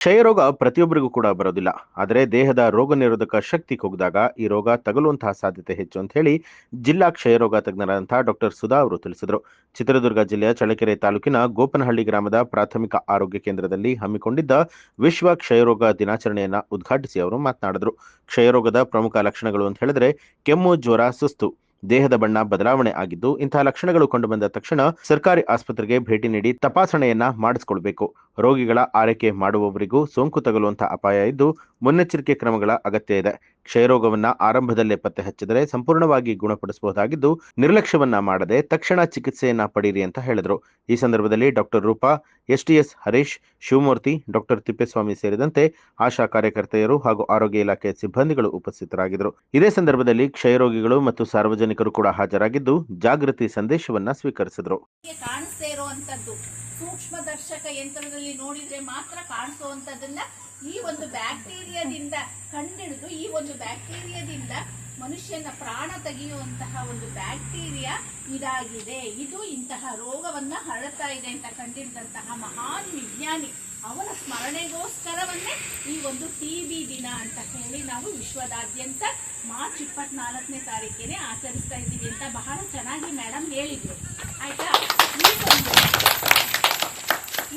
ಕ್ಷಯರೋಗ ಪ್ರತಿಯೊಬ್ಬರಿಗೂ ಕೂಡ ಬರೋದಿಲ್ಲ. ಆದರೆ ದೇಹದ ರೋಗ ನಿರೋಧಕ ಶಕ್ತಿ ಕುಗ್ಗಿದಾಗ ಈ ರೋಗ ತಗುಲುವಂತಹ ಸಾಧ್ಯತೆ ಹೆಚ್ಚು ಅಂತ ಹೇಳಿ ಜಿಲ್ಲಾ ಕ್ಷಯರೋಗ ತಜ್ಞರಾದಂತಹ ಡಾಕ್ಟರ್ ಸುಧಾ ಅವರು ತಿಳಿಸಿದರು. ಚಿತ್ರದುರ್ಗ ಜಿಲ್ಲೆಯ ಚಳ್ಳಕೆರೆ ತಾಲೂಕಿನ ಗೋಪನಹಳ್ಳಿ ಗ್ರಾಮದ ಪ್ರಾಥಮಿಕ ಆರೋಗ್ಯ ಕೇಂದ್ರದಲ್ಲಿ ಹಮ್ಮಿಕೊಂಡಿದ್ದ ವಿಶ್ವ ಕ್ಷಯರೋಗ ದಿನಾಚರಣೆಯನ್ನ ಉದ್ಘಾಟಿಸಿ ಅವರು ಮಾತನಾಡಿದರು. ಕ್ಷಯರೋಗದ ಪ್ರಮುಖ ಲಕ್ಷಣಗಳು ಅಂತ ಹೇಳಿದ್ರೆ ಕೆಮ್ಮು, ಜ್ವರ, ಸುಸ್ತು, ದೇಹದ ಬಣ್ಣ ಬದಲಾವಣೆ ಆಗಿದ್ದು ಇಂತಹ ಲಕ್ಷಣಗಳು ಕಂಡುಬಂದ ತಕ್ಷಣ ಸರ್ಕಾರಿ ಆಸ್ಪತ್ರೆಗೆ ಭೇಟಿ ನೀಡಿ ತಪಾಸಣೆಯನ್ನ ಮಾಡಿಸಿಕೊಳ್ಬೇಕು. ರೋಗಿಗಳ ಆರೈಕೆ ಮಾಡುವವರಿಗೂ ಸೋಂಕು ತಗುಲುವಂತಹ ಅಪಾಯ ಇದ್ದು ಮುನ್ನೆಚ್ಚರಿಕೆ ಕ್ರಮಗಳ ಅಗತ್ಯ ಇದೆ. ಕ್ಷಯರೋಗವನ್ನ ಆರಂಭದಲ್ಲೇ ಪತ್ತೆ ಹಚ್ಚಿದರೆ ಸಂಪೂರ್ಣವಾಗಿ ಗುಣಪಡಿಸಬಹುದಾಗಿದ್ದು ನಿರ್ಲಕ್ಷ್ಯವನ್ನ ಮಾಡದೆ ತಕ್ಷಣ ಚಿಕಿತ್ಸೆಯನ್ನ ಪಡೀರಿ ಅಂತ ಹೇಳಿದರು. ಈ ಸಂದರ್ಭದಲ್ಲಿ doctor Rupa, STS Harish, Shivamurthy, doctor Thippeswamy ಸೇರಿದಂತೆ ಆಶಾ ಕಾರ್ಯಕರ್ತೆಯರು ಹಾಗೂ ಆರೋಗ್ಯ ಇಲಾಖೆ ಸಿಬ್ಬಂದಿಗಳು ಉಪಸ್ಥಿತರಾಗಿದ್ದರು. ಇದೇ ಸಂದರ್ಭದಲ್ಲಿ ಕ್ಷಯರೋಗಿಗಳು ಮತ್ತು ಸಾರ್ವಜನಿಕರು ಕೂಡ ಹಾಜರಾಗಿದ್ದು ಜಾಗೃತಿ ಸಂದೇಶವನ್ನ ಸ್ವೀಕರಿಸಿದರು. ಸೂಕ್ಷ್ಮದರ್ಶಕ ಯಂತ್ರದಲ್ಲಿ ನೋಡಿದ್ರೆ ಮಾತ್ರ ಕಾಣಿಸುವಂತದನ್ನ ಈ ಒಂದು ಬ್ಯಾಕ್ಟೀರಿಯಾದಿಂದ ಕಂಡಿಡಿದು ಈ ಒಂದು ಬ್ಯಾಕ್ಟೀರಿಯಾದಿಂದ ಮನುಷ್ಯನ ಪ್ರಾಣ ತೆಗೆಯುವಂತಹ ಒಂದು ಬ್ಯಾಕ್ಟೀರಿಯಾ ಇದಾಗಿದೆ. ಇದು ಇಂತಹ ರೋಗವನ್ನ ಹರಡ್ತಾ ಇದೆ ಅಂತ ಕಂಡಿಡಿದಂತಹ ಮಹಾನ್ ವಿಜ್ಞಾನಿ ಅವರ ಸ್ಮರಣೆಗೋಸ್ಕರವನ್ನೇ ಈ ಒಂದು TB ದಿನ ಅಂತ ಹೇಳಿ ನಾವು ವಿಶ್ವದಾದ್ಯಂತ ಮಾರ್ಚ್ 24ನೇ ತಾರೀಕಿಗೆ ಆಚರಿಸ್ತಾ ಇದ್ದೀವಿ ಅಂತ ಬಹಳ ಚೆನ್ನಾಗಿ ಮೇಡಮ್ ಹೇಳಿದ್ರು. ಆಯ್ತಾ?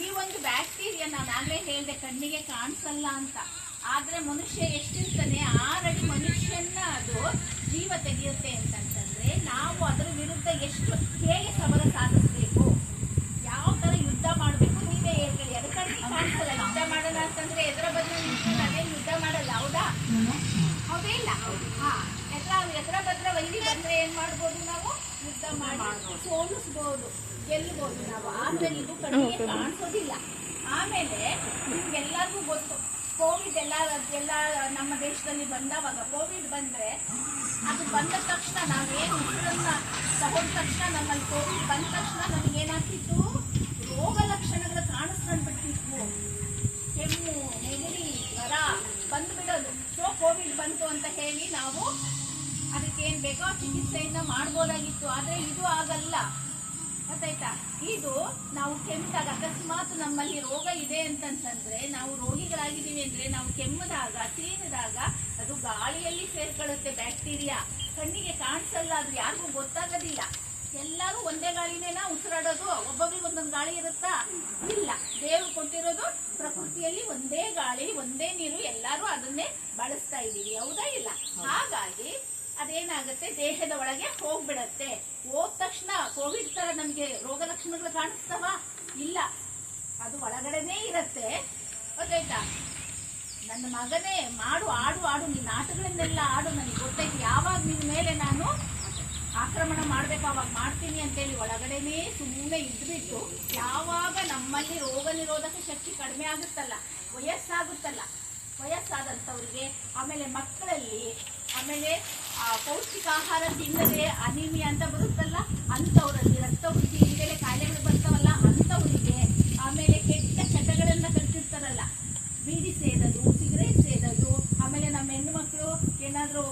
ಈ ಒಂದು ಬ್ಯಾಕ್ಟೀರಿಯಾ ನಾನಾಗಲೇ ಹೇಳಿದೆ ಕಣ್ಣಿಗೆ ಕಾಣಿಸಲ್ಲ ಅಂತ, ಆದ್ರೆ ಮನುಷ್ಯ ಎಷ್ಟಿರ್ತಾನೆ 6 ಅಡಿ ಮನುಷ್ಯನ ಅದು ಜೀವ ತೆಗೆಯುತ್ತೆ ಅಂತಂತಂದ್ರೆ ನಾವು ಅದರ ವಿರುದ್ಧ ಹೇಗೆ ಸಮರ ಸಾಧಿಸಬೇಕು, ಯಾವ ತರ ಯುದ್ಧ ಮಾಡಬೇಕು ನೀವೇ ಹೇಳ್ಕೊಳ್ಳಿ. ಅದು ಕಣ್ಣಿಗೆ ಕಾಣಿಸಲ್ಲ, ಯುದ್ಧ ಮಾಡಲ್ಲ ಅಂತಂದ್ರೆ ಎದುರ ಬದ್ರ ಅದೇನು ಯುದ್ಧ ಮಾಡಲ್ಲ, ಹೌದಾ? ಹೌದೇ ಇಲ್ಲ? ಎದುರ ಬದ್ರ ವೈರಿ ಬಂದ್ರೆ ಏನ್ ಮಾಡ್ಬೋದು, ನಾವು ಯುದ್ಧ ಮಾಡಿ ಸೋಲಿಸ್ಬೋದು, ಗೆಲ್ಲಬಹುದು ನಾವು. ಆದ್ರೆ ಇದು ಕಣ್ಣಿಗೆ ಕಾಣಿಸೋದಿಲ್ಲ. ಆಮೇಲೆ ನಿಮ್ಗೆಲ್ಲರಿಗೂ ಗೊತ್ತು, ಕೋವಿಡ್ ಎಲ್ಲ ನಮ್ಮ ದೇಶದಲ್ಲಿ ಬಂದವಾಗ ಕೋವಿಡ್ ಬಂದ್ರೆ ಅದು ಬಂದ ತಕ್ಷಣ ನಾವೇನು ಉಸಿರನ್ನ ತಗೊಂಡ ತಕ್ಷಣ ನಮ್ಮಲ್ಲಿ ಕೋವಿಡ್ ಬಂದ ತಕ್ಷಣ ನಮಗೇನಾಗ್ತಿತ್ತು, ರೋಗ ಲಕ್ಷಣಗಳು ಕಾಣಿಸ್ಕೊಂಡ್ಬಿಟ್ಟಿದ್ವು. ಕೆಮ್ಮು, ನೆಗಡಿ, ಜ್ವರ ಬಂದ್ಬಿಡೋದು. ಸೊ ಕೋವಿಡ್ ಬಂತು ಅಂತ ಹೇಳಿ ನಾವು ಅದಕ್ಕೇನ್ ಬೇಕೋ ಚಿಕಿತ್ಸೆಯನ್ನ ಮಾಡ್ಬೋದಾಗಿತ್ತು. ಆದ್ರೆ ಇದು ಆಗಲ್ಲ, ಗೊತ್ತಾಯ್ತಾ? ಇದು ನಾವು ಕೆಮ್ಮಿದಾಗ ಅಕಸ್ಮಾತ್ ನಮ್ಮಲ್ಲಿ ರೋಗ ಇದೆ ಅಂತಂತಂದ್ರೆ, ನಾವು ರೋಗಿಗಳಾಗಿದ್ದೀವಿ ಅಂದ್ರೆ ನಾವು ಕೆಮ್ಮದಾಗ ಸೀನಿದಾಗ ಅದು ಗಾಳಿಯಲ್ಲಿ ಸೇರ್ಕೊಳ್ಳುತ್ತೆ ಬ್ಯಾಕ್ಟೀರಿಯಾ. ಕಣ್ಣಿಗೆ ಕಾಣಿಸಲ್ಲ, ಅದು ಯಾರಿಗೂ ಗೊತ್ತಾಗೋದಿಲ್ಲ. ಎಲ್ಲರೂ ಒಂದೇ ಗಾಳಿನೇನಾ ಉಸಿರಾಡೋದು? ಒಬ್ಬೊಬ್ರಿಗೆ ಒಂದೊಂದು ಗಾಳಿ ಇರುತ್ತಾ? ಇಲ್ಲ. ದೇವರು ಕೊಟ್ಟಿರೋದು ಪ್ರಕೃತಿಯಲ್ಲಿ ಒಂದೇ ಗಾಳಿ, ಒಂದೇ ನೀರು, ಎಲ್ಲರೂ ಅದನ್ನೇ ಬಳಸ್ತಾ ಇದ್ದೀವಿ, ಹೌದಾ ಇಲ್ಲ? ಹಾಗಾಗಿ ಅದೇನಾಗುತ್ತೆ, ದೇಹದ ಒಳಗೆ ಹೋಗ್ಬಿಡತ್ತೆ. ಹೋದ ತಕ್ಷಣ ಕೋವಿಡ್ ತರ ನಮ್ಗೆ ರೋಗ ಲಕ್ಷಣಗಳು ಕಾಣಿಸ್ತಾವ? ಇಲ್ಲ, ಅದು ಒಳಗಡೆನೇ ಇರತ್ತೆ, ಗೊತ್ತಾಯ್ತಾ? ನನ್ನ ಮಗನೇ ಆಡು ನೀನ್ ಆಟಗಳನ್ನೆಲ್ಲ ಆಡು, ನನಗೆ ಗೊತ್ತೈತಿ ಯಾವಾಗ ನಿನ್ ಮೇಲೆ ನಾನು ಆಕ್ರಮಣ ಮಾಡ್ಬೇಕು ಅವಾಗ ಮಾಡ್ತೀನಿ ಅಂತೇಳಿ ಒಳಗಡೆನೇ ಸುಮ್ಮನೆ ಇದ್ಬಿಟ್ಟು, ಯಾವಾಗ ನಮ್ಮಲ್ಲಿ ರೋಗ ನಿರೋಧಕ ಶಕ್ತಿ ಕಡಿಮೆ ಆಗುತ್ತಲ್ಲ, ವಯಸ್ಸಾದಂಥವ್ರಿಗೆ, ಆಮೇಲೆ ಮಕ್ಕಳಲ್ಲಿ, ಆಮೇಲೆ ಪೌಷ್ಟಿಕಾಹಾರ ತಿನ್ನದೆ ಅನಿಮಿಯಾ ಅಂತ ಬರುತ್ತಲ್ಲ ಅಂಥವ್ರಲ್ಲಿ, ರಕ್ತ ವೃದ್ಧಿ ಇಲ್ಲದೆ ಕಾಯಿಲೆಗಳು ಬರ್ತಾವಲ್ಲ ಅಂಥವರಿಗೆ, ಆಮೇಲೆ ಕೆಟ್ಟ ಚಟಗಳನ್ನ ಕಲ್ತಿರ್ತಾರಲ್ಲ, ಬೀಡಿ ಸೇದೋದು, ಸಿಗರೇಟ್ ಸೇದೋದು, ಆಮೇಲೆ ನಮ್ಮ ಹೆಣ್ಣು ಮಕ್ಕಳು ಏನಾದರೂ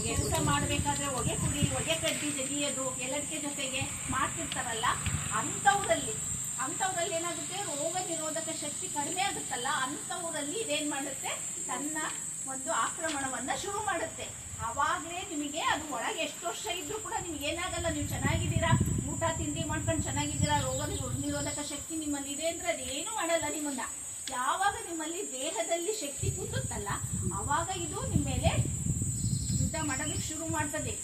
ಕೆಲಸ ಮಾಡಬೇಕಾದ್ರೆ ಹೊಗೆ ಕಡ್ಡಿ ತೆಗಿಯೋದು ಎಲ್ಲದಕ್ಕೆ ಜೊತೆಗೆ ಮಾಡ್ತಿರ್ತಾರಲ್ಲ, ಅಂಥವ್ರಲ್ಲಿ ಏನಾಗುತ್ತೆ, ರೋಗ ನಿರೋಧಕ ಶಕ್ತಿ ಕಡಿಮೆ ಆಗುತ್ತಲ್ಲ, ಅಂಥವ್ರಲ್ಲಿ ಇದೇನ್ ಮಾಡುತ್ತೆ, ತನ್ನ ಒಂದು ಆಕ್ರಮಣವನ್ನ ಶುರು ಮಾಡುತ್ತೆ. ಅವಾಗಲೇ ನಿಮಗೆ ಅದು ಒಳಗೆ ಎಷ್ಟು ವರ್ಷ ಇದ್ರೂ ಕೂಡ ನಿಮ್ಗೆ ಏನಾಗಲ್ಲ, ನೀವು ಚೆನ್ನಾಗಿದ್ದೀರಾ, ಊಟ ತಿಂಡಿ ಮಾಡ್ಕೊಂಡು ಚೆನ್ನಾಗಿದ್ದೀರಾ, ರೋಗ ನಿರೋಧಕ ಶಕ್ತಿ ನಿಮ್ಮಲ್ಲಿ ಇದೆ ಅಂದ್ರೆ ಅದೇನು ಮಾಡಲ್ಲ ನಿಮ್ಮನ್ನ. ಯಾವಾಗ ನಿಮ್ಮಲ್ಲಿ ದೇಹದಲ್ಲಿ ಶಕ್ತಿ ಕೂತುತ್ತಲ್ಲ ಅವಾಗ ಇದು ನಿಮ್ಮ ಮೇಲೆ ಯುದ್ಧ ಮಾಡೋದಕ್ಕೆ ಶುರು ಮಾಡ್ತದೆ.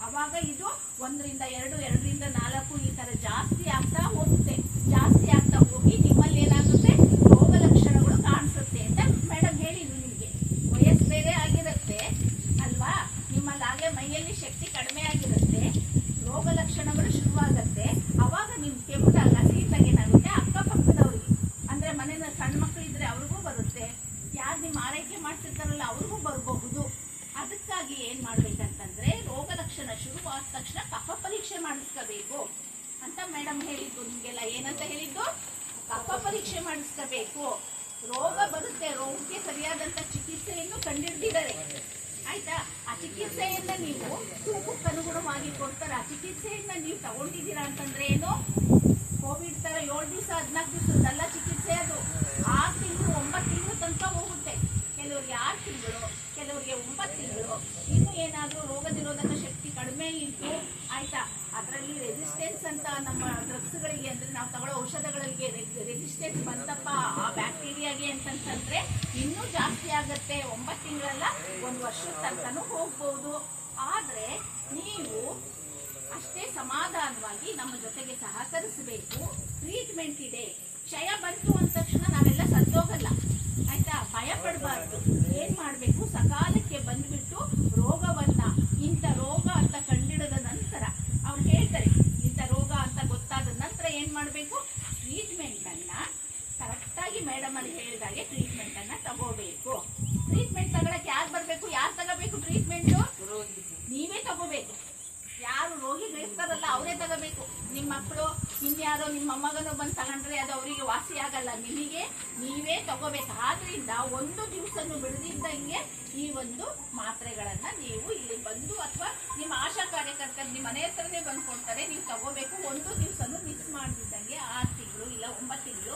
ಅವಾಗ ಇದು 1ರಿಂದ 2, 2ರಿಂದ 4 ಈ ತರ ಜಾಸ್ತಿ ಆಗ್ತಾ ಹೋಗುತ್ತೆ. ಜಾಸ್ತಿ ಆಗ್ತಾ ಹೋಗಿ ನಿಮ್ಮಲ್ಲಿ ಏನಾಗುತ್ತೆ, ರೋಗ ಲಕ್ಷಣಗಳು ಕಾಣಿಸುತ್ತೆ ಅಂತ ಮೇಡಮ್ ಹೇಳಿದ್ರು. ನಿಮ್ಗೆ ವಯಸ್ಸು ಬೇರೆ ಆಗಿರುತ್ತೆ ಅಲ್ವಾ, ನಿಮ್ಮಲ್ಲಿ ಆಗಲೇ ಮೈಯಲ್ಲಿ ಶಕ್ತಿ ಕಡಿಮೆ ಆಗಿರುತ್ತೆ, ರೋಗ ಲಕ್ಷಣಗಳು ಶುರುವಾಗತ್ತೆ. ಅವಾಗ ನೀವು ಕೆಮ್ಮಿದಾಗ ಸೀತಾಗ ಏನಾಗುತ್ತೆ, ಅಕ್ಕಪಕ್ಕದವ್ರಿಗೆ ಅಂದ್ರೆ ಮನೆಯ ಸಣ್ಣ ಮಕ್ಕಳು ಇದ್ರೆ ಅವ್ರಿಗೂ ಬರುತ್ತೆ, ಯಾರು ನಿಮ್ಮ ಆರೈಕೆ ಮಾಡ್ತಿರ್ತಾರಲ್ಲ ಅವ್ರಿಗೂ ಬರಬಹುದು. ಅದಕ್ಕಾಗಿ ಏನ್ ಮಾಡ್ಬೇಕಂತಂದ್ರೆ, ರೋಗ ಲಕ್ಷಣ ಶುರುವಾದ ತಕ್ಷಣ ಕಫ ಪರೀಕ್ಷೆ ಮಾಡಿಸ್ಕೋಬೇಕು ಅಂತ ಮೇಡಮ್ ಹೇಳಿದ್ದು. ನಿಮ್ಗೆಲ್ಲ ಏನಂತ ಹೇಳಿದ್ದು, ಕಫ ಪರೀಕ್ಷೆ ಮಾಡಿಸ್ಕೋಬೇಕು. ರೋಗ ಬರುತ್ತೆ, ರೋಗಕ್ಕೆ ಸರಿಯಾದಂತ ಚಿಕಿತ್ಸೆಯನ್ನು ಕಂಡಿಡಿದಿದ್ದಾರೆ, ಆಯ್ತಾ? ಆ ಚಿಕಿತ್ಸೆಯನ್ನ ನೀವು ತೂಕಕ್ಕೆ ಅನುಗುಣವಾಗಿ ಕೊಡ್ತಾರೆ. ಆ ಚಿಕಿತ್ಸೆಯನ್ನ ನೀವು ತಗೊಂಡಿದ್ದೀರಾ ಅಂತಂದ್ರೆ ಏನು, ಕೋವಿಡ್ ತರ 7 ದಿವಸ 14 ದಿವಸದಲ್ಲ ಚಿಕಿತ್ಸೆ, ಅದು 6 ತಿಂಗಳು 9 ತಿಂಗಳು ತನಕ ಕೆಲವರಿಗೆ 6 ತಿಂಗಳು, ಕೆಲವರಿಗೆ 9 ತಿಂಗಳು. ಇನ್ನು ಏನಾದರೂ ರೋಗ ನಿರೋಧಕ ಶಕ್ತಿ ಕಡಿಮೆ ಇದ್ದು ಆಯ್ತಾ, ಅದರಲ್ಲಿ ರೆಸಿಸ್ಟೆನ್ಸ್ ಅಂತ ನಮ್ಮ ಡ್ರಗ್ಸ್ಗಳಿಗೆ ಅಂದ್ರೆ ನಾವು ತಗೊಳ್ಳೋ ಔಷಧಗಳಿಗೆ ರೆಸಿಸ್ಟೆನ್ಸ್ ಬಂತಪ್ಪ ಆ ಬ್ಯಾಕ್ಟೀರಿಯಾಗೆ ಅಂತಂತಂದ್ರೆ ಇನ್ನೂ ಜಾಸ್ತಿ ಆಗತ್ತೆ. 9 ತಿಂಗಳಲ್ಲ, 1 ವರ್ಷದ ತನಕನೂ ಹೋಗ್ಬೋದು. ಆದ್ರೆ ನೀವು ಅಷ್ಟೇ ಸಮಾಧಾನವಾಗಿ ನಮ್ಮ ಜೊತೆಗೆ ಸಹಕರಿಸಬೇಕು. ಟ್ರೀಟ್ಮೆಂಟ್ ಇದೆ. ಕ್ಷಯ ಬಂತು ಅಂದ ತಕ್ಷಣ ನಾವೆಲ್ಲ ಸತ್ತೋಗಲ್ಲ ಆಯ್ತಾ, ಭಯ ಪಡಬಾರ್ದು. ಏನ್ ಮಾಡ್ಬೇಕು, ಸಕಾಲಕ್ಕೆ ಬಂದ್ಬಿಟ್ಟು ರೋಗವನ್ನ, ಇಂಥ ರೋಗ ಅಂತ ಕಂಡಿಡಿದ ನಂತರ ಅವ್ರು ಹೇಳ್ತಾರೆ, ಇಂಥ ರೋಗ ಅಂತ ಗೊತ್ತಾದ ನಂತರ ಏನ್ ಮಾಡ್ಬೇಕು, ಟ್ರೀಟ್ಮೆಂಟ್ ಅನ್ನ ಕರೆಕ್ಟಾಗಿ ಮೇಡಮ್ ಅಲ್ಲಿ ಹೇಳಿದಾಗೆ ಟ್ರೀಟ್ಮೆಂಟ್ ಅನ್ನ ತಗೋಬೇಕು. ಟ್ರೀಟ್ಮೆಂಟ್ ತಗೊಳಕ್ ಯಾರು ಬರ್ಬೇಕು, ಯಾರು ತಗೋಬೇಕು ಟ್ರೀಟ್ಮೆಂಟ್? ನೀವೇ ತಗೋಬೇಕು. ಯಾರು ರೋಗಿಗಳಿರ್ತಾರಲ್ಲ ಅವರೇ ತಗೋಬೇಕು. ನಿಮ್ಮ ಮಕ್ಕಳು ಇನ್ಯಾರೋ ನಿಮ್ಮ ಮೊಮ್ಮಗನೋ ಬಂದು ತಗೊಂಡ್ರೆ ಅದು ಅವರಿಗೆ ವಾಸಿ ಆಗಲ್ಲ, ನಿಮಗೆ ನೀವೇ ತಗೋಬೇಕು. ಆದ್ರಿಂದ 1 ದಿವಸನೂ ಬಿಡದಿದ್ದಂಗೆ ಈ ಒಂದು ಮಾತ್ರೆಗಳನ್ನ ನೀವು ಇಲ್ಲಿ ಬಂದು ಅಥವಾ ನಿಮ್ಮ ಆಶಾ ಕಾರ್ಯಕರ್ತರು ನಿಮ್ಮ ಮನೆ ಹತ್ರನೇ ಬಂದು ಕೊಡ್ತಾರೆ, ನೀವು ತಗೋಬೇಕು. 1 ದಿವಸನೂ ಮಿಸ್ ಮಾಡದಿದ್ದಂಗೆ 6 ತಿಂಗಳು ಇಲ್ಲ 9 ತಿಂಗಳು.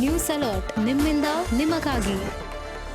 ನ್ಯೂಸ್ ಅಲರ್ಟ್, ನಿಮ್ಮಿಂದ ನಿಮಗಾಗಿ.